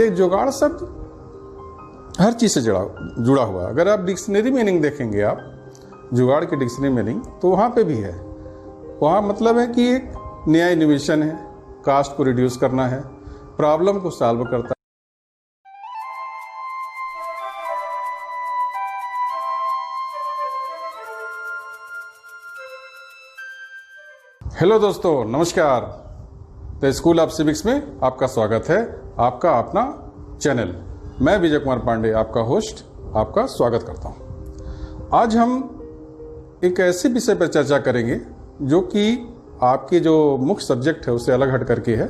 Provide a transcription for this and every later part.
तो जुगाड़ शब्द हर चीज़ से जुड़ा हुआ है। अगर आप डिक्शनरी मीनिंग देखेंगे, आप जुगाड़ की डिक्शनरी मीनिंग, तो वहाँ पे भी है। वहाँ मतलब है कि एक नया इनोवेशन है, कास्ट को रिड्यूस करना है, प्रॉब्लम को सॉल्व करता है। हेलो दोस्तों, नमस्कार। द स्कूल ऑफ सिविक्स में आपका स्वागत है, आपका अपना चैनल। मैं विजय कुमार पांडे, आपका होस्ट, आपका स्वागत करता हूं। आज हम एक ऐसे विषय पर चर्चा करेंगे जो कि आपके जो मुख्य सब्जेक्ट है उससे अलग हट करके है।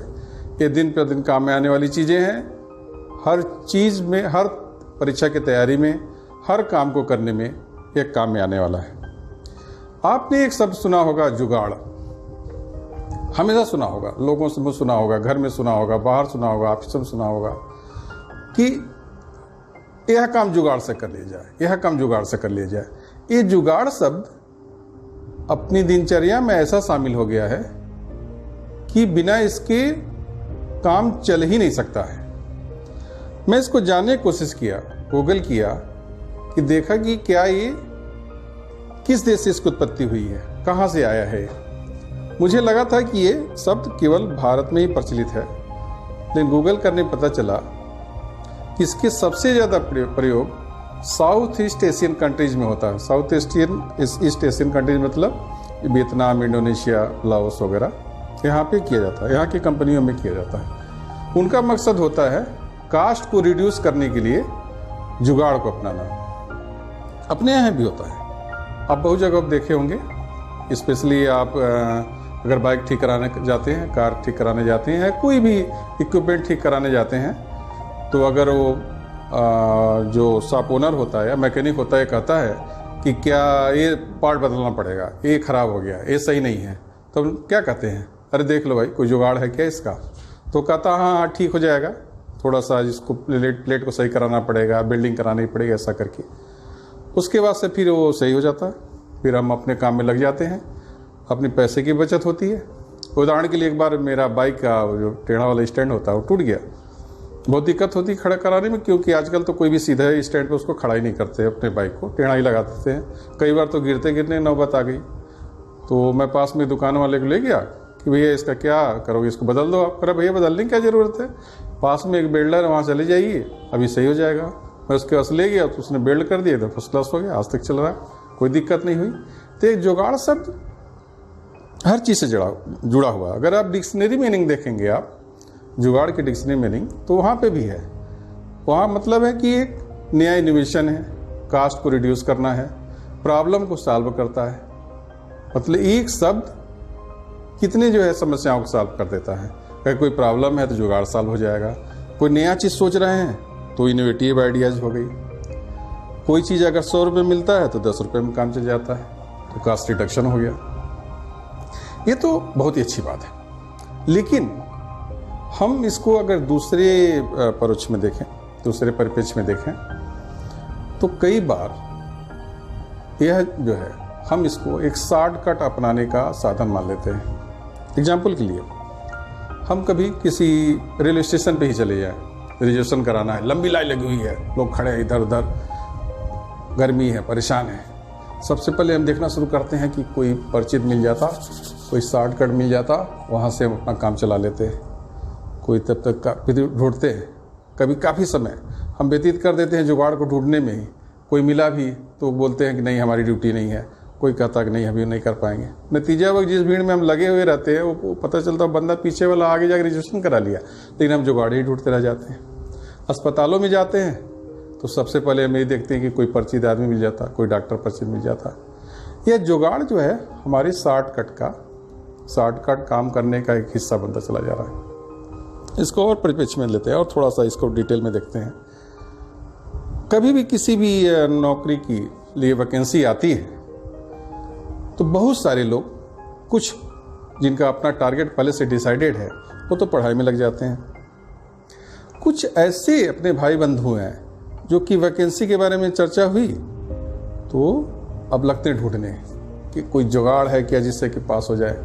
ये दिन पर दिन काम में आने वाली चीज़ें हैं। हर चीज़ में, हर परीक्षा की तैयारी में, हर काम को करने में एक काम में आने वाला है। आपने एक शब्द सुना होगा, जुगाड़। हमेशा सुना होगा, लोगों से सुना होगा, घर में सुना होगा, बाहर सुना होगा, ऑफिस में सुना होगा कि यह काम जुगाड़ से कर लिया जाए, यह काम जुगाड़ से कर लिया जाए। ये जुगाड़ शब्द अपनी दिनचर्या में ऐसा शामिल हो गया है कि बिना इसके काम चल ही नहीं सकता है। मैं इसको जानने की कोशिश किया, गूगल किया कि देखा कि क्या ये किस देश से इसकी उत्पत्ति हुई है, कहाँ से आया है। मुझे लगा था कि ये शब्द केवल भारत में ही प्रचलित है, लेकिन गूगल करने पता चला कि इसके सबसे ज़्यादा प्रयोग साउथ ईस्ट एशियन कंट्रीज में होता है। साउथ ईस्ट एशियन कंट्रीज मतलब वियतनाम, इंडोनेशिया, लाओस वगैरह, यहाँ पे किया जाता है, यहाँ की कंपनियों में किया जाता है। उनका मकसद होता है कास्ट को रिड्यूस करने के लिए जुगाड़ को अपनाना। अपने यहाँ भी होता है, आप बहुत जगह देखे होंगे। स्पेशली आप अगर बाइक ठीक कराने जाते हैं, कार ठीक कराने जाते हैं, कोई भी इक्विपमेंट ठीक कराने जाते हैं, तो अगर वो जो शॉप ओनर होता है या मैकेनिक होता है, कहता है कि क्या ये पार्ट बदलना पड़ेगा, ये ख़राब हो गया, ये सही नहीं है, तो हम क्या कहते हैं, अरे देख लो भाई, कोई जुगाड़ है क्या इसका? तो कहता हाँ ठीक हो जाएगा, थोड़ा सा इसको प्लेट को सही कराना पड़ेगा, बिल्डिंग करानी पड़ेगी, ऐसा करके। उसके बाद से फिर वो सही हो जाता है, फिर हम अपने काम में लग जाते हैं, अपने पैसे की बचत होती है। उदाहरण के लिए, एक बार मेरा बाइक का जो टेढ़ा वाला स्टैंड होता है वो टूट गया। बहुत दिक्कत होती है खड़ा कराने में, क्योंकि आजकल तो कोई भी सीधा स्टैंड पे उसको खड़ा ही नहीं करते, अपने बाइक को टेढ़ा ही लगा देते हैं। कई बार तो गिरते गिरने नौबत आ गई। तो मैं पास में दुकान वाले को ले गया कि भैया इसका क्या करोगे, इसको बदल दो आप। करा भैया बदलने की क्या ज़रूरत है, पास में एक बिल्डर है, वहाँ चले जाइए, अभी सही हो जाएगा। मैं उसके पास ले गया तो उसने बिल्ड कर दिया, तो फर्स्ट क्लास हो गया, आज तक चल रहा है, कोई दिक्कत नहीं हुई। तो एक जुगाड़ शब्द हर चीज़ से जुड़ा हुआ। अगर आप डिक्शनरी मीनिंग देखेंगे, आप जुगाड़ की डिक्शनरी मीनिंग, तो वहाँ पे भी है। वहाँ मतलब है कि एक नया इनोवेशन है, कास्ट को रिड्यूस करना है, प्रॉब्लम को सॉल्व करता है। मतलब एक शब्द कितने जो है समस्याओं को सॉल्व कर देता है। अगर कोई प्रॉब्लम है तो जुगाड़ सॉल्व हो जाएगा। कोई नया चीज़ सोच रहे हैं तो इनोवेटिव आइडियाज़ हो गई। कोई चीज़ अगर 100 रुपये मिलता है तो 10 रुपये में काम चल जाता है, तो कास्ट रिडक्शन हो गया। ये तो बहुत ही अच्छी बात है। लेकिन हम इसको अगर दूसरे परोक्ष में देखें, दूसरे परिप्रेक्ष्य में देखें, तो कई बार यह जो है, हम इसको एक शॉर्टकट अपनाने का साधन मान लेते हैं। एग्जाम्पल के लिए, हम कभी किसी रेलवे स्टेशन पे ही चले जाएं, रिजर्वेशन कराना है, लंबी लाइन लगी हुई है, लोग खड़े हैं इधर उधर, गर्मी है, परेशान है। सबसे पहले हम देखना शुरू करते हैं कि कोई परिचित मिल जाता, कोई शॉर्टकट मिल जाता, वहाँ से हम अपना काम चला लेते हैं। कोई तब तक ढूंढते हैं, कभी काफ़ी समय हम व्यतीत कर देते हैं जुगाड़ को ढूंढने में ही। कोई मिला भी तो बोलते हैं कि नहीं हमारी ड्यूटी नहीं है, कोई कहता कि नहीं अभी नहीं कर पाएंगे। नतीजा वो जिस भीड़ में हम लगे हुए रहते हैं, वो पता चलता बंदा पीछे वाला आगे जाकर रजिस्ट्रेशन करा लिया, लेकिन हम जुगाड़ ही ढूंढते रह जाते हैं। अस्पतालों में जाते हैं तो सबसे पहले हम ये देखते हैं कि कोई परिचित आदमी मिल जाता, कोई डॉक्टर परिचित मिल जाता। यह जुगाड़ जो है हमारी शॉर्टकट काम करने का एक हिस्सा बनता चला जा रहा है। इसको और परिप्रेक्ष्य में लेते हैं और थोड़ा सा इसको डिटेल में देखते हैं। कभी भी किसी भी नौकरी की लिए वैकेंसी आती है तो बहुत सारे लोग, कुछ जिनका अपना टारगेट पहले से डिसाइडेड है, वो तो पढ़ाई में लग जाते हैं। कुछ ऐसे अपने भाई बंधु हैं जो कि वैकेंसी के बारे में चर्चा हुई तो अब लगते हैं ढूंढने कि कोई जुगाड़ है क्या जिससे कि पास हो जाए।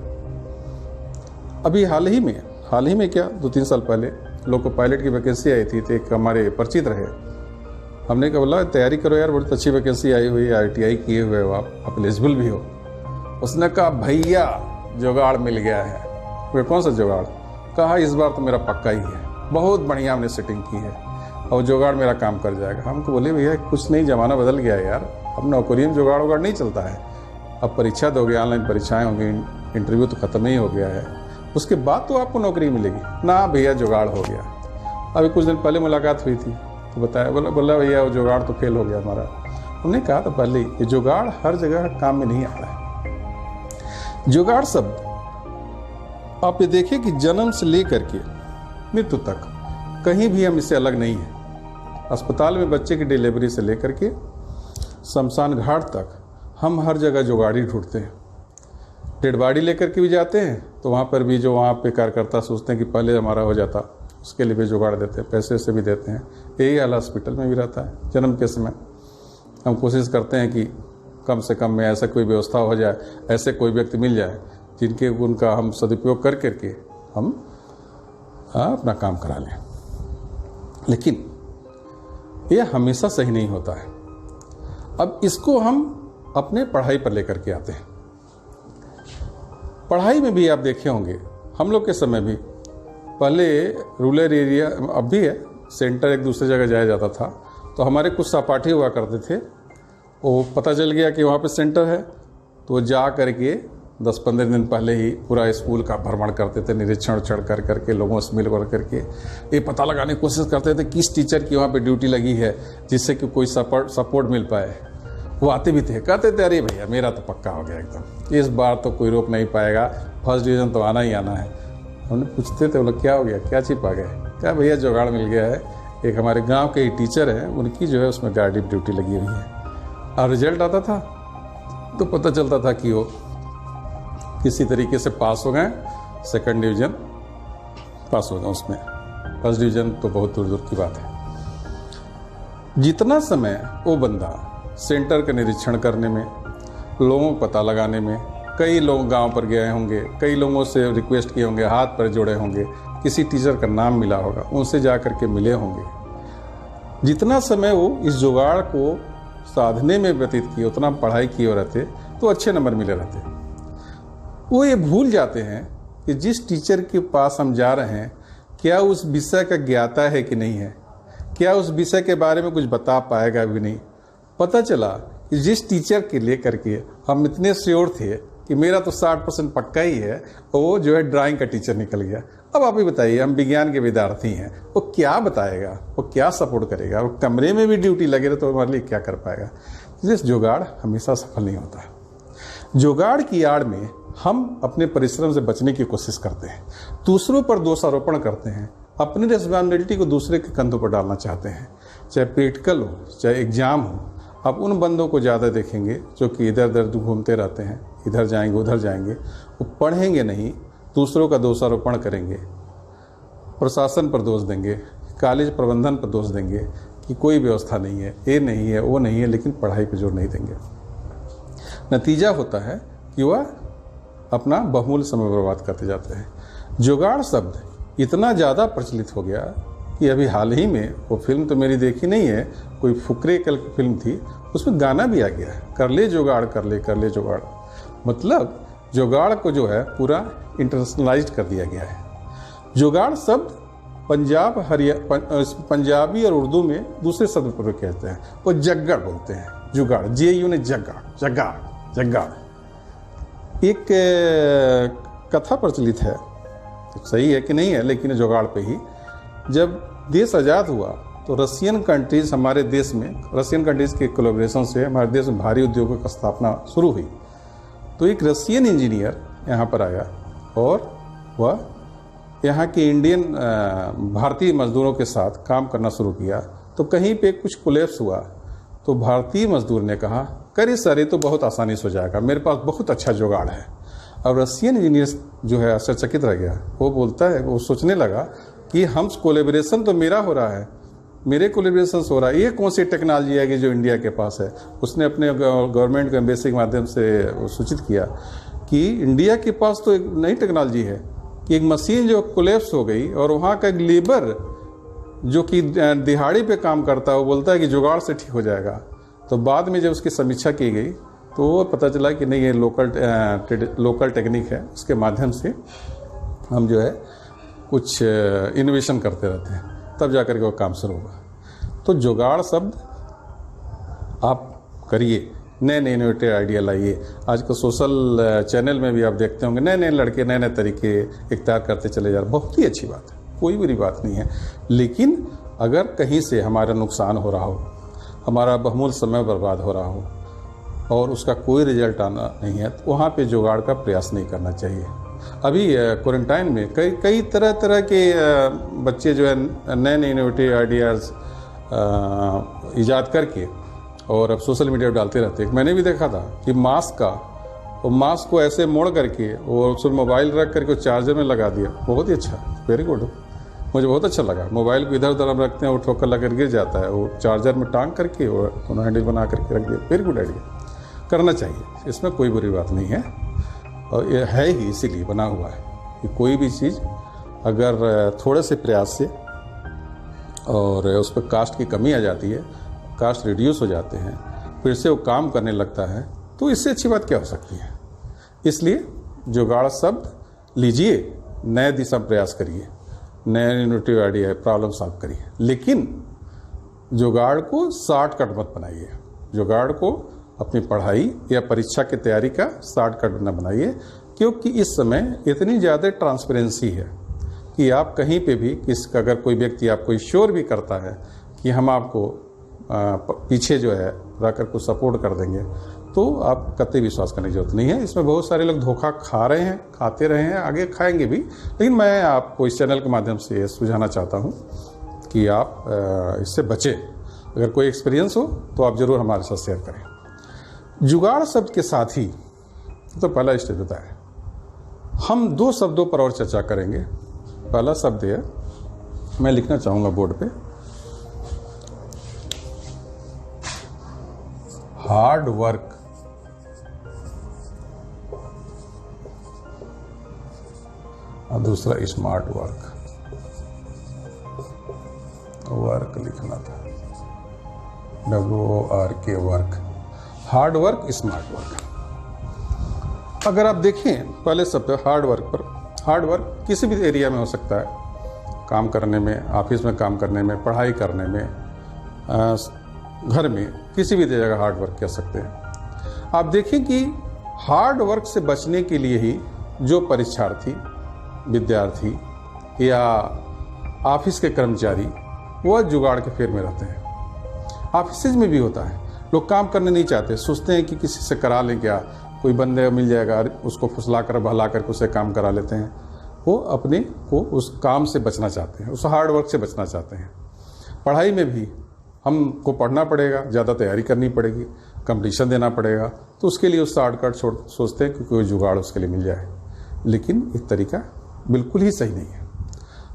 अभी हाल ही में क्या 2-3 साल पहले लोको पायलट की वैकेंसी आई थी, तो एक हमारे परिचित रहे, हमने कहा बोला तैयारी करो यार, बहुत अच्छी वैकेंसी आई हुई है, ITI किए हुए हो आप एलिजिबल भी हो। उसने कहा भैया जुगाड़ मिल गया है। वे कौन सा जुगाड़? कहा इस बार तो मेरा पक्का ही है, बहुत बढ़िया हमने सेटिंग की है और जुगाड़ मेरा काम कर जाएगा। हमको बोले भैया कुछ नहीं, ज़माना बदल गया है यार, अब नौकरी में जुगाड़ वुगाड़ नहीं चलता है, अब परीक्षा दोगे, ऑनलाइन परीक्षाएँ होंगी, इंटरव्यू तो ख़त्म ही हो गया है, उसके बाद तो आपको नौकरी मिलेगी ना। भैया जुगाड़ हो गया। अभी कुछ दिन पहले मुलाकात हुई थी तो बताया, बोला भैया वो जुगाड़ तो फेल हो गया हमारा। हमने कहा था पहले कि जुगाड़ हर जगह काम में नहीं आता है। जुगाड़ शब्द आप ये देखिए कि जन्म से लेकर के मृत्यु तक कहीं भी हम इससे अलग नहीं हैं। अस्पताल में बच्चे की डिलीवरी से लेकर के शमशान घाट तक हम हर जगह जुगाड़ी ढूंढते हैं। डेड बॉडी लेकर के भी जाते हैं तो वहाँ पर भी जो वहाँ पे कार्यकर्ता सोचते हैं कि पहले हमारा हो जाता, उसके लिए भी जुगाड़ देते हैं, पैसे से भी देते हैं। यही हाल हॉस्पिटल में भी रहता है। जन्म के समय हम कोशिश करते हैं कि कम से कम में ऐसा कोई व्यवस्था हो जाए, ऐसे कोई व्यक्ति मिल जाए जिनके उनका हम सदुपयोग कर करके हम अपना काम करा लें। लेकिन यह हमेशा सही नहीं होता है। अब इसको हम अपने पढ़ाई पर लेकर के आते हैं। पढ़ाई में भी आप देखे होंगे, हम लोग के समय भी पहले रूरल एरिया, अब भी है, सेंटर एक दूसरे जगह जाया जाता था, तो हमारे कुछ सहपाठी हुआ करते थे, वो पता चल गया कि वहाँ पे सेंटर है तो जा करके 10-15 दिन पहले ही पूरा स्कूल का भ्रमण करते थे, निरीक्षण चढ़ कर करके लोगों से मिल कर करके ये पता लगाने की कोशिश करते थे किस टीचर की वहाँ पे ड्यूटी लगी है, जिससे कि कोई सपोर्ट मिल पाए। वो आते भी थे, कहते थे अरे भैया मेरा तो पक्का हो गया एकदम, इस बार तो कोई रोक नहीं पाएगा, फर्स्ट डिवीज़न तो आना ही आना है। हमने पूछते थे बोला क्या हो गया, क्या चीज पा गए? क्या भैया जुगाड़ मिल गया है, एक हमारे गांव के ही टीचर हैं, उनकी जो है उसमें गार्ड ड्यूटी लगी हुई है। और रिजल्ट आता था तो पता चलता था कि वो किसी तरीके से पास हो गए, सेकंड डिवीज़न पास हो गए, उसमें फर्स्ट डिवीज़न तो बहुत दूर दूर की बात है। जितना समय वो बंदा सेंटर का निरीक्षण करने में, लोगों को पता लगाने में, कई लोग गांव पर गए होंगे, कई लोगों से रिक्वेस्ट किए होंगे, हाथ पर जोड़े होंगे, किसी टीचर का नाम मिला होगा, उनसे जा कर के मिले होंगे, जितना समय वो इस जुगाड़ को साधने में व्यतीत किए, उतना पढ़ाई किए रहते तो अच्छे नंबर मिले रहते। वो ये भूल जाते हैं कि जिस टीचर के पास हम जा रहे हैं क्या उस विषय का ज्ञाता है कि नहीं है, क्या उस विषय के बारे में कुछ बता पाएगा भी नहीं। पता चला कि जिस टीचर के लेकर के हम इतने श्योर थे कि मेरा तो 60% पक्का ही है, वो जो है ड्राइंग का टीचर निकल गया। अब आप ही बताइए, हम विज्ञान के विद्यार्थी हैं, वो क्या बताएगा, वो क्या सपोर्ट करेगा, वो कमरे में भी ड्यूटी लगे रहे तो हमारे लिए क्या कर पाएगा। जिस जुगाड़ हमेशा सफल नहीं होता है। जुगाड़ की आड़ में हम अपने परिश्रम से बचने की कोशिश करते हैं, दूसरों पर दोषारोपण करते हैं, अपनी रिस्पॉन्सिबिलिटी को दूसरे के कंधों पर डालना चाहते हैं। चाहे प्रैक्टिकल हो, चाहे एग्जाम हो, आप उन बंदों को ज़्यादा देखेंगे जो कि इधर उधर घूमते रहते हैं, इधर जाएंगे उधर जाएंगे, वो पढ़ेंगे नहीं, दूसरों का दोषारोपण करेंगे, प्रशासन पर दोष देंगे, कॉलेज प्रबंधन पर दोष देंगे कि कोई व्यवस्था नहीं है, ये नहीं है, वो नहीं है, लेकिन पढ़ाई पर जोर नहीं देंगे। नतीजा होता है कि वह अपना बहुमूल्य समय बर्बाद करते जाते हैं। जुगाड़ शब्द इतना ज़्यादा प्रचलित हो गया कि अभी हाल ही में, वो फिल्म तो मेरी देखी नहीं है, कोई फुकरे कल की फिल्म थी, उसमें गाना भी आ गया है, कर ले जुगाड़ कर ले जुगाड़। मतलब जुगाड़ को जो है पूरा इंटरनेशनलाइज कर दिया गया है। जुगाड़ शब्द पंजाबी और उर्दू में दूसरे शब्द पर कहते हैं, वो जग्गड़ बोलते हैं। जुगाड़, JU ने जग्गाड़। एक कथा प्रचलित है, सही है कि नहीं है, लेकिन जुगाड़ पे ही, जब देश आज़ाद हुआ तो रशियन कंट्रीज़ हमारे देश में, रशियन कंट्रीज़ के कोलैबोरेशन से हमारे देश में भारी उद्योगों की स्थापना शुरू हुई। तो एक रशियन इंजीनियर यहाँ पर आया और वह यहाँ के इंडियन भारतीय मजदूरों के साथ काम करना शुरू किया। तो कहीं पे कुछ कोलैप्स हुआ तो भारतीय मजदूर ने कहा, करे सर ये तो बहुत आसानी से हो जाएगा, मेरे पास बहुत अच्छा जुगाड़ है। और रशियन इंजीनियर जो है आश्चर्यचकित रह गया। वो बोलता है, वो सोचने लगा कि हम कोलैबोरेशन तो मेरा हो रहा है, मेरे कोलैबोरेशन हो रहा है, ये कौन सी टेक्नोलॉजी है कि जो इंडिया के पास है। उसने अपने गवर्नमेंट के एम्बेसी के माध्यम से सूचित किया कि इंडिया के पास तो एक नई टेक्नोलॉजी है कि एक मशीन जो कोलैप्स हो गई और वहाँ का एक लेबर जो कि दिहाड़ी पे काम करता है वो बोलता है कि जुगाड़ से ठीक हो जाएगा। तो बाद में जब उसकी समीक्षा की गई तो वो पता चला कि नहीं, ये लोकल टेक्निक है, उसके माध्यम से हम जो है कुछ इनोवेशन करते रहते हैं, तब जाकर के वो काम शुरू होगा। तो जुगाड़ शब्द आप करिए, नए नए इनोवेटिव आइडिया लाइए। आज के सोशल चैनल में भी आप देखते होंगे नए नए लड़के नए नए तरीके इख्तियार करते चले जा रहे, बहुत ही अच्छी बात है, कोई बुरी बात नहीं है। लेकिन अगर कहीं से हमारा नुकसान हो रहा हो, हमारा बहुमूल्य समय बर्बाद हो रहा हो और उसका कोई रिजल्ट आना नहीं है, तो वहाँ पे जुगाड़ का प्रयास नहीं करना चाहिए। अभी क्वारंटाइन में कई तरह के बच्चे जो है नए नए इनोवेटिव आइडियाज़ ईजाद करके और अब सोशल मीडिया पर डालते रहते हैं। मैंने भी देखा था कि मास्क को ऐसे मोड़ करके और उसमें मोबाइल रख करके चार्जर में लगा दिया। बहुत ही अच्छा, वेरी गुड, मुझे बहुत अच्छा लगा। मोबाइल को इधर उधर हम रखते हैं, वो ठोकर लग गिर जाता है, वो चार्जर में टांग करके और दोनों हैंडल बना करके रख दिया। वेरी गुड आइडिया, करना चाहिए, इसमें कोई बुरी बात नहीं है। और ये है ही इसीलिए बना हुआ है कि कोई भी चीज़ अगर थोड़े से प्रयास से और उस पर कास्ट की कमी आ जाती है, कास्ट रिड्यूस हो जाते हैं, फिर से वो काम करने लगता है, तो इससे अच्छी बात क्या हो सकती है। इसलिए जुगाड़ शब्द लीजिए, नए दिशा प्रयास करिए, नए इनोवेटिव आइडिया प्रॉब्लम सॉल्व करिए, लेकिन जुगाड़ को शॉर्टकट मत बनाइए। जुगाड़ को अपनी पढ़ाई या परीक्षा की तैयारी का शॉर्टकट न बनाइए, क्योंकि इस समय इतनी ज़्यादा ट्रांसपेरेंसी है कि आप कहीं पे भी अगर कोई व्यक्ति आपको श्योर भी करता है कि हम आपको पीछे जो है रखकर को सपोर्ट कर देंगे, तो आप कतई विश्वास करने की जरूरत नहीं है। इसमें बहुत सारे लोग धोखा खा रहे हैं, खाते रहे हैं, आगे खाएंगे भी। लेकिन मैं आपको इस चैनल के माध्यम से सुझाना चाहता हूँ कि आप इससे बचें। अगर कोई एक्सपीरियंस हो तो आप ज़रूर हमारे साथ शेयर करें। जुगाड़ शब्द के साथ ही तो पहला स्टेज होता है। हम 2 शब्दों पर और चर्चा करेंगे। पहला शब्द है, मैं लिखना चाहूँगा बोर्ड पे, हार्ड वर्क। और दूसरा स्मार्ट वर्क। वर्क लिखना था, WORK, work. Hard work, smart work. अगर आप देखें पहले शब्द हार्ड वर्क पर, हार्ड वर्क किसी भी एरिया में हो सकता है, काम करने में, ऑफिस में काम करने में, पढ़ाई करने में, घर में, किसी भी जगह हार्ड वर्क कह सकते हैं। आप देखें कि हार्ड वर्क से बचने के लिए ही जो परीक्षार्थी, विद्यार्थी या ऑफिस के कर्मचारी वह जुगाड़ के फेर में रहते हैं। ऑफिस में भी होता है, लोग काम करने नहीं चाहते, सोचते हैं कि किसी से करा लें, क्या कोई बंदे मिल जाएगा, उसको फुसला कर बहला कर उसे काम करा लेते हैं। वो अपने को उस काम से बचना चाहते हैं, उस हार्ड वर्क से बचना चाहते हैं। पढ़ाई में भी हमको पढ़ना पड़ेगा, ज़्यादा तैयारी करनी पड़ेगी, कंपटीशन देना पड़ेगा, तो उसके लिए उस शॉर्टकट सोचते हैं कि कोई जुगाड़ उसके लिए मिल जाए। लेकिन एक तरीका बिल्कुल ही सही नहीं है।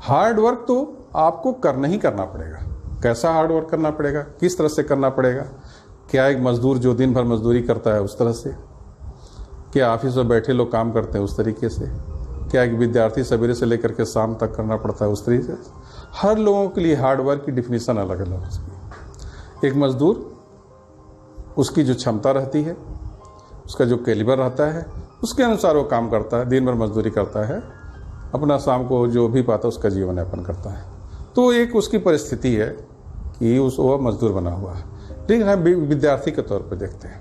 हार्ड वर्क तो आपको करना ही करना पड़ेगा। कैसा हार्ड वर्क करना पड़ेगा, किस तरह से करना पड़ेगा? क्या एक मजदूर जो दिन भर मजदूरी करता है उस तरह से? क्या ऑफिस में बैठे लोग काम करते हैं उस तरीके से? क्या एक विद्यार्थी सवेरे से लेकर के शाम तक करना पड़ता है उस तरीके से? हर लोगों के लिए हार्ड वर्क की डिफिनीशन अलग अलग है। एक मजदूर, उसकी जो क्षमता रहती है, उसका जो कैलिबर रहता है, उसके अनुसार वो काम करता है, दिन भर मजदूरी करता है, अपना शाम को जो भी पाता उसका जीवन यापन करता है। तो एक उसकी परिस्थिति है कि वो मजदूर बना हुआ है। लेकिन हम विद्यार्थी के तौर पर देखते हैं,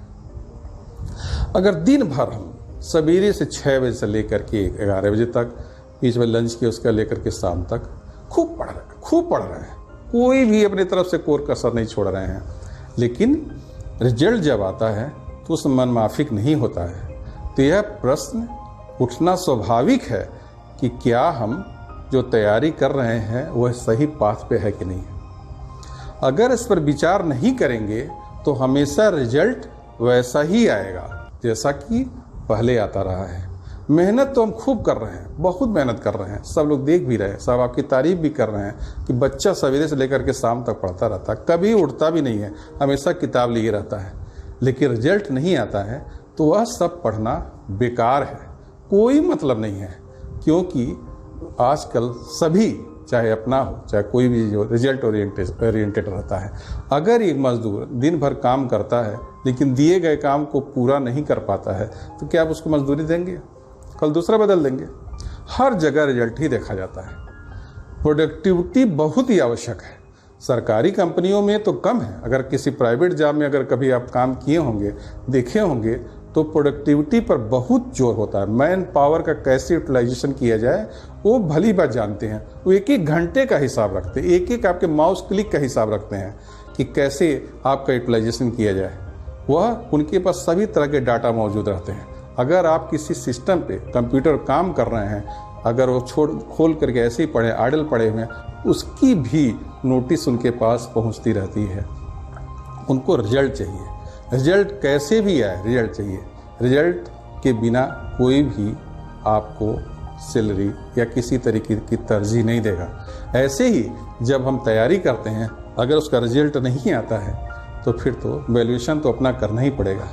अगर दिन भर हम सवेरे से 6 बजे से लेकर के 11 बजे तक, बीच में लंच के उसका लेकर के शाम तक खूब पढ़ रहे हैं, कोई भी अपनी तरफ से कोर कसर नहीं छोड़ रहे हैं, लेकिन रिजल्ट जब आता है तो उस मन माफिक नहीं होता है। तो यह प्रश्न उठना स्वाभाविक है कि क्या हम जो तैयारी कर रहे हैं वह सही पाथ पे है कि नहीं। अगर इस पर विचार नहीं करेंगे तो हमेशा रिजल्ट वैसा ही आएगा जैसा कि पहले आता रहा है। मेहनत तो हम खूब कर रहे हैं, बहुत मेहनत कर रहे हैं, सब लोग देख भी रहे हैं, सब आपकी तारीफ भी कर रहे हैं कि बच्चा सवेरे से लेकर के शाम तक पढ़ता रहता है, कभी उठता भी नहीं है, हमेशा किताब लिए रहता है, लेकिन रिजल्ट नहीं आता है, तो वह सब पढ़ना बेकार है, कोई मतलब नहीं है। क्योंकि आजकल सभी, चाहे अपना हो चाहे कोई भी जो रिजल्ट ओरिएंटेड रहता है, अगर एक मजदूर दिन भर काम करता है लेकिन दिए गए काम को पूरा नहीं कर पाता है तो क्या आप उसको मजदूरी देंगे? कल दूसरा बदल देंगे। हर जगह रिजल्ट ही देखा जाता है। प्रोडक्टिविटी बहुत ही आवश्यक है। सरकारी कंपनियों में तो कम है, अगर किसी प्राइवेट जॉब में अगर कभी आप काम किए होंगे, देखे होंगे, तो प्रोडक्टिविटी पर बहुत जोर होता है। मैन पावर का कैसे यूटिलाइजेशन किया जाए वो भली बात जानते हैं। वो एक एक घंटे का हिसाब रखते हैं, एक एक आपके माउस क्लिक का हिसाब रखते हैं कि कैसे आपका यूटिलाइजेशन किया जाए। वह उनके पास सभी तरह के डाटा मौजूद रहते हैं। अगर आप किसी सिस्टम पे कंप्यूटर काम कर रहे हैं, अगर वो खोल करके ऐसे ही पड़े, आइडल पड़े हुए हैं, उसकी भी नोटिस उनके पास पहुंचती रहती है। उनको रिजल्ट चाहिए। रिजल्ट कैसे भी आए, रिजल्ट चाहिए। रिजल्ट के बिना कोई भी आपको सैलरी या किसी तरीके की तरजीह नहीं देगा। ऐसे ही जब हम तैयारी करते हैं, अगर उसका रिजल्ट नहीं आता है तो फिर तो वैल्यूएशन तो अपना करना ही पड़ेगा।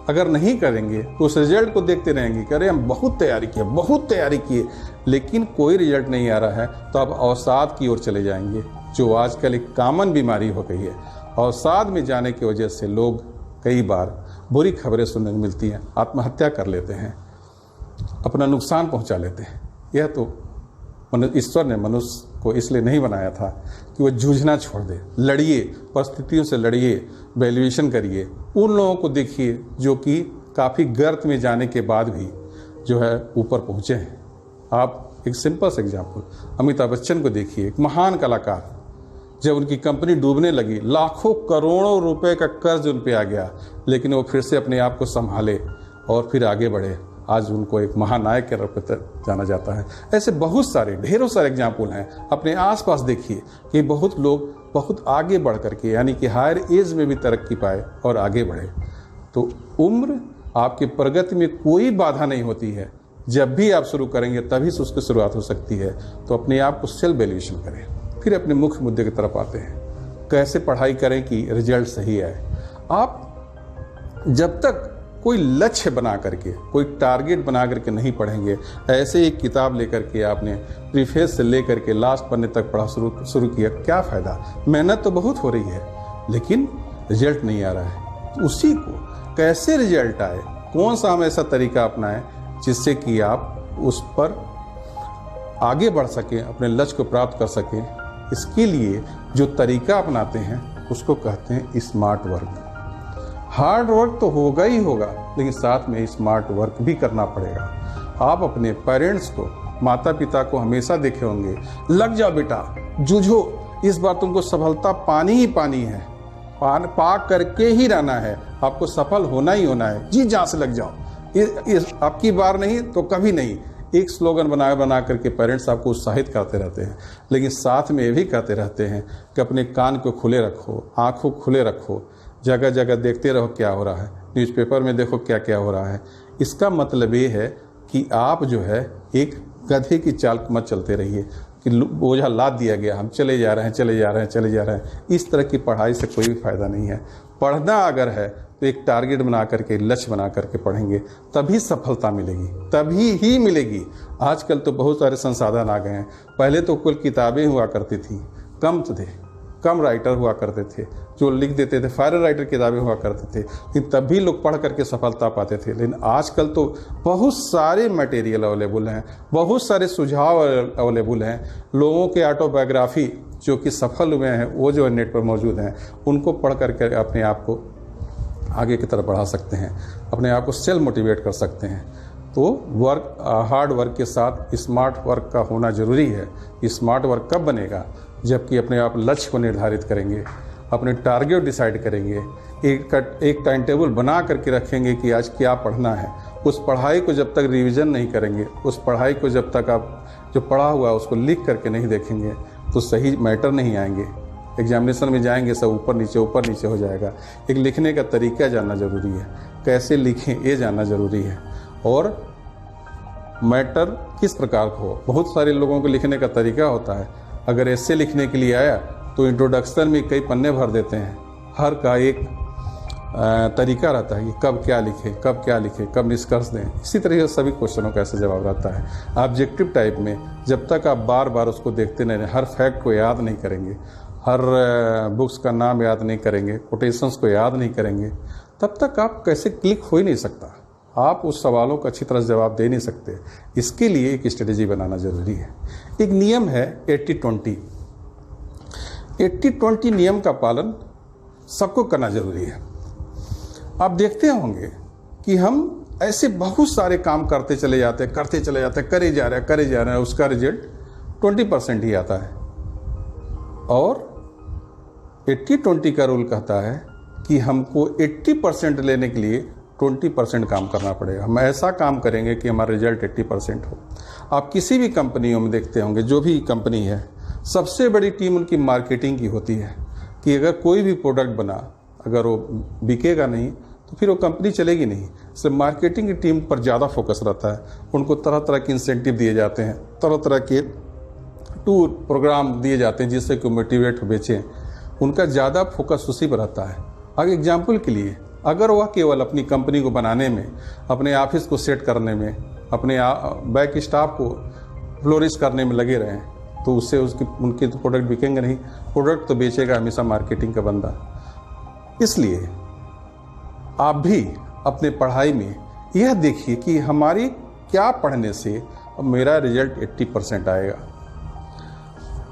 अगर नहीं करेंगे तो उस रिजल्ट को देखते रहेंगे कि अरे हम बहुत तैयारी किए लेकिन कोई रिजल्ट नहीं आ रहा है, तो आप अवसाद की ओर चले जाएंगे, जो आजकल एक कॉमन बीमारी हो गई है। अवसाद में जाने की वजह से लोग कई बार बुरी खबरें सुनने को मिलती हैं, आत्महत्या कर लेते हैं, अपना नुकसान पहुंचा लेते हैं। यह तो ईश्वर ने मनुष्य को इसलिए नहीं बनाया था कि वह जूझना छोड़ दे। लड़िए, परिस्थितियों से लड़िए, वैल्यूएशन करिए। उन लोगों को देखिए जो कि काफ़ी गर्त में जाने के बाद भी जो है ऊपर पहुँचे हैं। आप एक सिंपल सा एग्जाम्पल, अमिताभ बच्चन को देखिए, एक महान कलाकार। जब उनकी कंपनी डूबने लगी, लाखों करोड़ों रुपए का कर्ज उन पे आ गया, लेकिन वो फिर से अपने आप को संभाले और फिर आगे बढ़े। आज उनको एक महानायक के रूप में जाना जाता है। ऐसे बहुत सारे, ढेरों सारे एग्जाम्पल हैं। अपने आसपास देखिए कि बहुत लोग बहुत आगे बढ़ करके, यानी कि हायर एज में भी तरक्की पाए और आगे बढ़े। तो उम्र आपकी प्रगति में कोई बाधा नहीं होती है। जब भी आप शुरू करेंगे तभी से उसकी शुरुआत हो सकती है। तो अपने आप को सेल्फ वैल्यूएशन करें। फिर अपने मुख्य मुद्दे की तरफ आते हैं, कैसे पढ़ाई करें कि रिजल्ट सही आए। आप जब तक कोई लक्ष्य बना करके, कोई टारगेट बना करके नहीं पढ़ेंगे, ऐसे एक किताब लेकर के आपने प्रीफेस से लेकर के लास्ट पन्ने तक पढ़ा शुरू किया, क्या फ़ायदा? मेहनत तो बहुत हो रही है लेकिन रिजल्ट नहीं आ रहा है। उसी को कैसे रिजल्ट आए, कौन सा हम ऐसा तरीका अपनाएं जिससे कि आप उस पर आगे बढ़ सकें, अपने लक्ष्य को प्राप्त कर सकें। इसके लिए जो तरीका अपनाते हैं उसको कहते हैं स्मार्ट वर्क। हार्ड वर्क तो होगा ही होगा, लेकिन साथ में स्मार्ट वर्क भी करना पड़ेगा। आप अपने पेरेंट्स को, माता पिता को हमेशा देखे होंगे, लग जाओ बेटा, जूझो, इस बार तुमको सफलता पानी ही पानी है, पा करके ही रहना है, आपको सफल होना ही होना है, जी जान से लग जाओ, आपकी बार नहीं तो कभी नहीं। एक स्लोगन बना करके पेरेंट्स आपको उत्साहित करते रहते हैं, लेकिन साथ में ये भी कहते रहते हैं कि अपने कान को खुले रखो, आंखों खुले रखो, जगह जगह देखते रहो क्या हो रहा है, न्यूज़पेपर में देखो क्या क्या हो रहा है। इसका मतलब ये है कि आप जो है एक गधे की चाल मत चलते रहिए कि बोझा लाद दिया गया, हम चले जा रहे हैं। इस तरह की पढ़ाई से कोई भी फायदा नहीं है। पढ़ना अगर है तो एक टारगेट बना करके, लक्ष्य बना करके पढ़ेंगे, तभी सफलता मिलेगी, तभी ही मिलेगी। आजकल तो बहुत सारे संसाधन आ गए हैं। पहले तो कुल किताबें हुआ करती थी, कम राइटर हुआ करते थे जो लिख देते थे, फायर राइटर किताबें हुआ करते थे, लेकिन तब भी लोग पढ़ करके सफलता पाते थे। लेकिन आजकल तो बहुत सारे मटेरियल अवेलेबल हैं, बहुत सारे सुझाव अवेलेबल हैं। लोगों के ऑटोबायोग्राफी जो कि सफल हुए हैं वो जो नेट पर मौजूद हैं, उनको पढ़ करके अपने आप को आगे की तरफ बढ़ा सकते हैं, अपने आप को सेल्फ मोटिवेट कर सकते हैं। तो हार्ड वर्क के साथ स्मार्ट वर्क का होना ज़रूरी है। स्मार्ट वर्क कब बनेगा? जबकि अपने आप लक्ष्य को निर्धारित करेंगे, अपने टारगेट डिसाइड करेंगे, एक टाइम टेबल बना करके रखेंगे कि आज क्या पढ़ना है। उस पढ़ाई को जब तक रिवीजन नहीं करेंगे, उस पढ़ाई को जब तक आप जो पढ़ा हुआ है उसको लिख करके नहीं देखेंगे, तो सही मैटर नहीं आएंगे। एग्जामिनेशन में जाएंगे सब ऊपर नीचे हो जाएगा। एक लिखने का तरीका जानना ज़रूरी है, कैसे लिखें ये जानना ज़रूरी है, और मैटर किस प्रकार का हो। बहुत सारे लोगों को लिखने का तरीका होता है। अगर ऐसे लिखने के लिए आया तो इंट्रोडक्शन में कई पन्ने भर देते हैं, हर का एक तरीका रहता है कि कब क्या लिखें, कब क्या लिखें, कब निष्कर्ष दें। इसी तरह से सभी क्वेश्चनों का ऐसा जवाब रहता है। ऑब्जेक्टिव टाइप में जब तक आप बार बार उसको देखते नहीं, हर फैक्ट को याद नहीं करेंगे, हर बुक्स का नाम याद नहीं करेंगे, कोटेशंस को याद नहीं करेंगे, तब तक आप कैसे क्लिक हो ही नहीं सकता। आप उस सवालों का अच्छी तरह से जवाब दे नहीं सकते। इसके लिए एक स्ट्रेटेजी बनाना जरूरी है। एक नियम है 80-20। 80-20 नियम का पालन सबको करना जरूरी है। आप देखते होंगे कि हम ऐसे बहुत सारे काम करते चले जाते हैं, करे जा रहे हैं, उसका रिजल्ट 20% ही आता है। और 80-20 का रूल कहता है कि हमको 80% लेने के लिए 20% काम करना पड़ेगा। हम ऐसा काम करेंगे कि हमारा रिजल्ट 80% हो। आप किसी भी कंपनियों में देखते होंगे, जो भी कंपनी है, सबसे बड़ी टीम उनकी मार्केटिंग की होती है कि अगर कोई भी प्रोडक्ट बना, अगर वो बिकेगा नहीं तो फिर वो कंपनी चलेगी नहीं। इसलिए मार्केटिंग की टीम पर ज़्यादा फोकस रहता है। उनको तरह तरह के इंसेंटिव दिए जाते हैं, तरह तरह के टूर प्रोग्राम दिए जाते हैं जिससे कि मोटिवेट हो बेचें। उनका ज़्यादा फोकस उसी पर रहता है। अगर एग्जाम्पल के लिए, अगर वह केवल अपनी कंपनी को बनाने में, अपने ऑफिस को सेट करने में, अपने बैक स्टाफ को फ्लोरिश करने में लगे रहें तो उससे उनके तो प्रोडक्ट बिकेंगे नहीं। प्रोडक्ट तो बेचेगा हमेशा मार्केटिंग का बंदा। इसलिए आप भी अपने पढ़ाई में यह देखिए कि हमारी क्या पढ़ने से मेरा रिजल्ट 80% आएगा।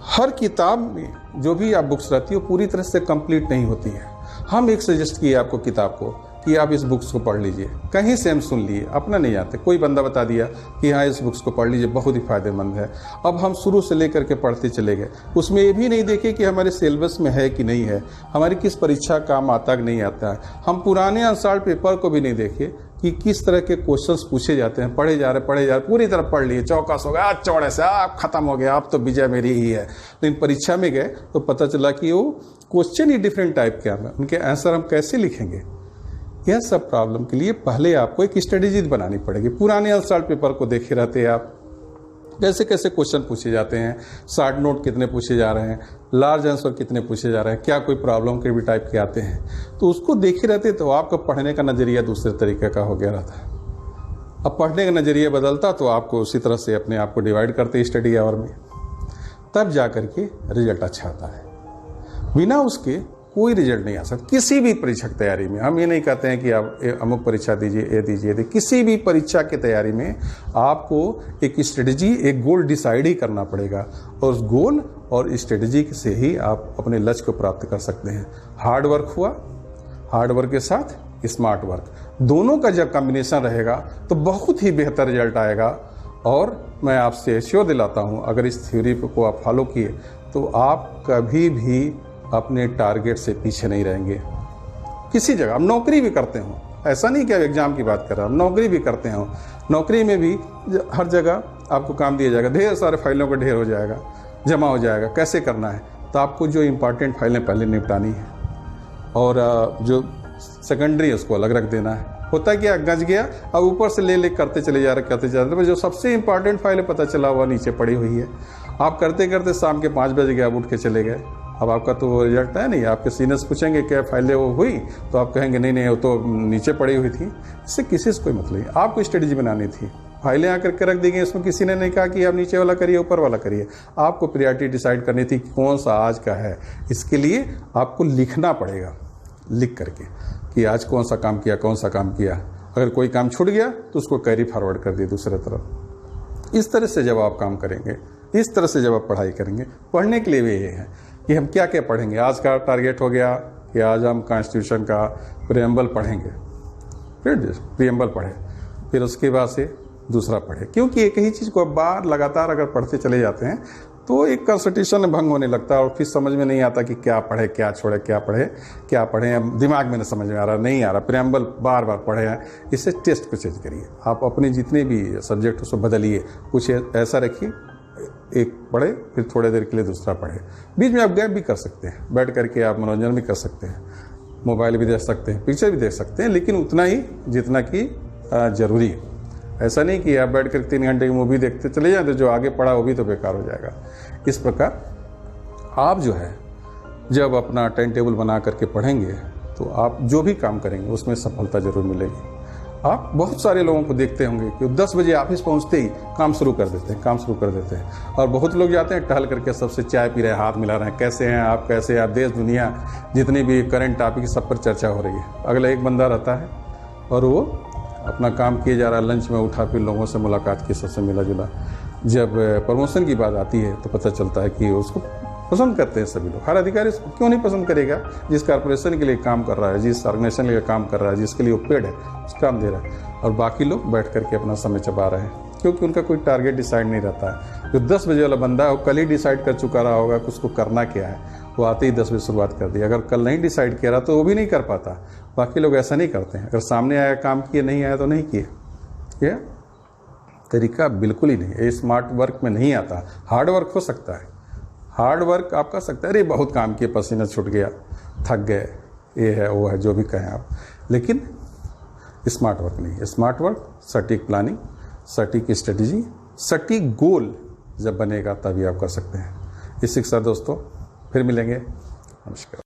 हर किताब में जो भी आप बुक्स रहती है वो पूरी तरह से कंप्लीट नहीं होती है। हम एक सजेस्ट किए आपको किताब को कि आप इस बुक्स को पढ़ लीजिए, कहीं से हम सुन लिए, अपना नहीं आते, कोई बंदा बता दिया कि हाँ इस बुक्स को पढ़ लीजिए, बहुत ही फायदेमंद है। अब हम शुरू से लेकर के पढ़ते चले गए, उसमें ये भी नहीं देखे कि हमारे सिलेबस में है कि नहीं है, हमारी किस परीक्षा काम आता कि नहीं आता है। हम पुराने आंसर पेपर को भी नहीं देखे कि किस तरह के क्वेश्चंस पूछे जाते हैं। पढ़े जा रहे पूरी तरह पढ़ लिए, चौकस हो गया, आज चौड़े से आप खत्म हो गया, अब तो विजय मेरी ही है। लेकिन परीक्षा में गए तो पता चला कि वो क्वेश्चन ही डिफरेंट टाइप के हैं, उनके आंसर हम कैसे लिखेंगे। यह सब प्रॉब्लम के लिए पहले आपको एक स्ट्रेटेजी बनानी पड़ेगी। पुराने आंसर पेपर को देखे रहते आप, कैसे कैसे क्वेश्चन पूछे जाते हैं, शॉर्ट नोट कितने पूछे जा रहे हैं, लार्ज आंसर कितने पूछे जा रहे हैं, क्या कोई प्रॉब्लम के भी टाइप के आते हैं, तो उसको देखे रहते तो आपका पढ़ने का नज़रिया दूसरे तरीके का हो गया रहता है। अब पढ़ने का नज़रिया बदलता तो आपको उसी तरह से अपने आप को डिवाइड करते स्टडी आवर में, तब जा करके रिजल्ट अच्छा आता है। बिना उसके कोई रिजल्ट नहीं आ सकता किसी भी परीक्षा की तैयारी में। हम ये नहीं कहते हैं कि आप अमुक परीक्षा दीजिए, ये दीजिए, किसी भी परीक्षा की तैयारी में आपको एक स्ट्रेटजी, एक गोल डिसाइड ही करना पड़ेगा और उस गोल और स्ट्रेटजी से ही आप अपने लक्ष्य को प्राप्त कर सकते हैं। हार्ड वर्क हुआ, हार्ड वर्क के साथ स्मार्ट वर्क, दोनों का जब कॉम्बिनेशन रहेगा तो बहुत ही बेहतर रिजल्ट आएगा। और मैं आपसे श्योर दिलाता हूँ, अगर इस थ्योरी को आप फॉलो किए तो आप कभी भी अपने टारगेट से पीछे नहीं रहेंगे। किसी जगह आप नौकरी भी करते हो, ऐसा नहीं कि आप एग्जाम की बात कर रहे हो, नौकरी भी करते हो, नौकरी में भी हर जगह आपको काम दिया जाएगा, ढेर सारे फाइलों का ढेर हो जाएगा, जमा हो जाएगा। कैसे करना है, तो आपको जो इम्पॉर्टेंट फाइलें पहले निपटानी है और जो सेकेंडरी है उसको अलग रख देना है। होता क्या, गंज गया, अब ऊपर से ले करते चले जा रहे, जो सबसे इंपॉर्टेंट फाइल है पता चला वह नीचे पड़ी हुई है। आप करते करते शाम के 5 बज गए, आप उठ के चले गए, अब आपका तो रिजल्ट है नहीं। आपके सीनियर्स पूछेंगे क्या फाइलें वो हुई, तो आप कहेंगे नहीं नहीं वो तो नीचे पड़ी हुई थी। इससे किसी से कोई मतलब नहीं। आपको स्ट्रेटेजी बनानी थी, फाइलें आकर के रख दी गई, इसमें किसी ने नहीं कहा कि आप नीचे वाला करिए ऊपर वाला करिए। आपको प्रायोरिटी डिसाइड करनी थी कौन सा आज का है। इसके लिए आपको लिखना पड़ेगा, लिख करके कि आज कौन सा काम किया, कौन सा काम किया। अगर कोई काम छूट गया तो उसको कैरी फॉरवर्ड कर दिए दूसरे तरफ। इस तरह से जब आप काम करेंगे, इस तरह से जब आप पढ़ाई करेंगे, पढ़ने के लिए भी ये है कि हम क्या क्या पढ़ेंगे। आज का टारगेट हो गया कि आज हम कॉन्स्टिट्यूशन का प्रीएम्बल पढ़ेंगे, फिर प्रीएम्बल पढ़े, फिर उसके बाद से दूसरा पढ़े। क्योंकि एक ही चीज़ को बार लगातार अगर पढ़ते चले जाते हैं तो एक कॉन्स्टिट्यूशन भंग होने लगता है और फिर समझ में नहीं आता कि क्या पढ़े, क्या छोड़े, क्या पढ़े, क्या पढ़े। अब दिमाग में नहीं समझ में आ रहा, नहीं आ रहा, प्रीएम्बल बार बार पढ़े हैं। इससे टेस्ट को चेंज करिए, आप अपने जितने भी सब्जेक्ट उसको बदलिए, कुछ ऐसा रखिए, एक पढ़े फिर थोड़ी देर के लिए दूसरा पढ़े। बीच में आप गैप भी कर सकते हैं, बैठ करके आप मनोरंजन भी कर सकते हैं, मोबाइल भी देख सकते हैं, पिक्चर भी देख सकते हैं, लेकिन उतना ही जितना कि ज़रूरी है। ऐसा नहीं कि आप बैठ कर 3 घंटे की मूवी देखते चले जाए तो जो आगे पढ़ा वो भी तो बेकार हो जाएगा। इस प्रकार आप जो है जब अपना टाइम टेबल बना करके पढ़ेंगे तो आप जो भी काम करेंगे उसमें सफलता जरूर मिलेगी। आप बहुत सारे लोगों को देखते होंगे कि 10 बजे ऑफिस पहुंचते ही काम शुरू कर देते हैं और बहुत लोग जाते हैं टहल करके सबसे चाय पी रहे हैं, हाथ मिला रहे हैं, कैसे हैं आप, कैसे आप, देश दुनिया जितनी भी करंट टॉपिक सब पर चर्चा हो रही है। अगला एक बंदा रहता है और वो अपना काम किए जा रहा है, लंच में उठा, फिर लोगों से मुलाकात की, सबसे मिला जुला। जब प्रमोशन की बात आती है तो पता चलता है कि उसको पसंद करते हैं सभी लोग। हर अधिकारी उसको क्यों नहीं पसंद करेगा? जिस कॉर्पोरेशन के लिए काम कर रहा है, जिस ऑर्गेनाइजेशन के लिए काम कर रहा है, जिसके लिए वो पेड है, उस काम दे रहा है, और बाकी लोग बैठ करके अपना समय चबा रहे हैं क्योंकि उनका कोई टारगेट डिसाइड नहीं रहता है। जो 10 बजे वाला बंदा है वो कल ही डिसाइड कर चुका रहा होगा कि उसको करना क्या है, वो आते ही 10 बजे शुरुआत कर दी। अगर कल नहीं डिसाइड किया रहा तो वो भी नहीं कर पाता। बाकी लोग ऐसा नहीं करते हैं, अगर सामने आया काम किए, नहीं आया तो नहीं किए। ये तरीका बिल्कुल ही नहीं, ये स्मार्ट वर्क में नहीं आता। हार्ड वर्क हो सकता है, हार्ड वर्क आप कर सकते हैं, अरे बहुत काम किए, पसीना छूट गया, थक गए, ये है वो है, जो भी कहें आप, लेकिन स्मार्ट वर्क नहीं है। स्मार्ट वर्क सटीक प्लानिंग, सटीक स्ट्रेटजी, सटीक गोल जब बनेगा तभी आप कर सकते हैं। इसी के साथ दोस्तों फिर मिलेंगे। नमस्कार।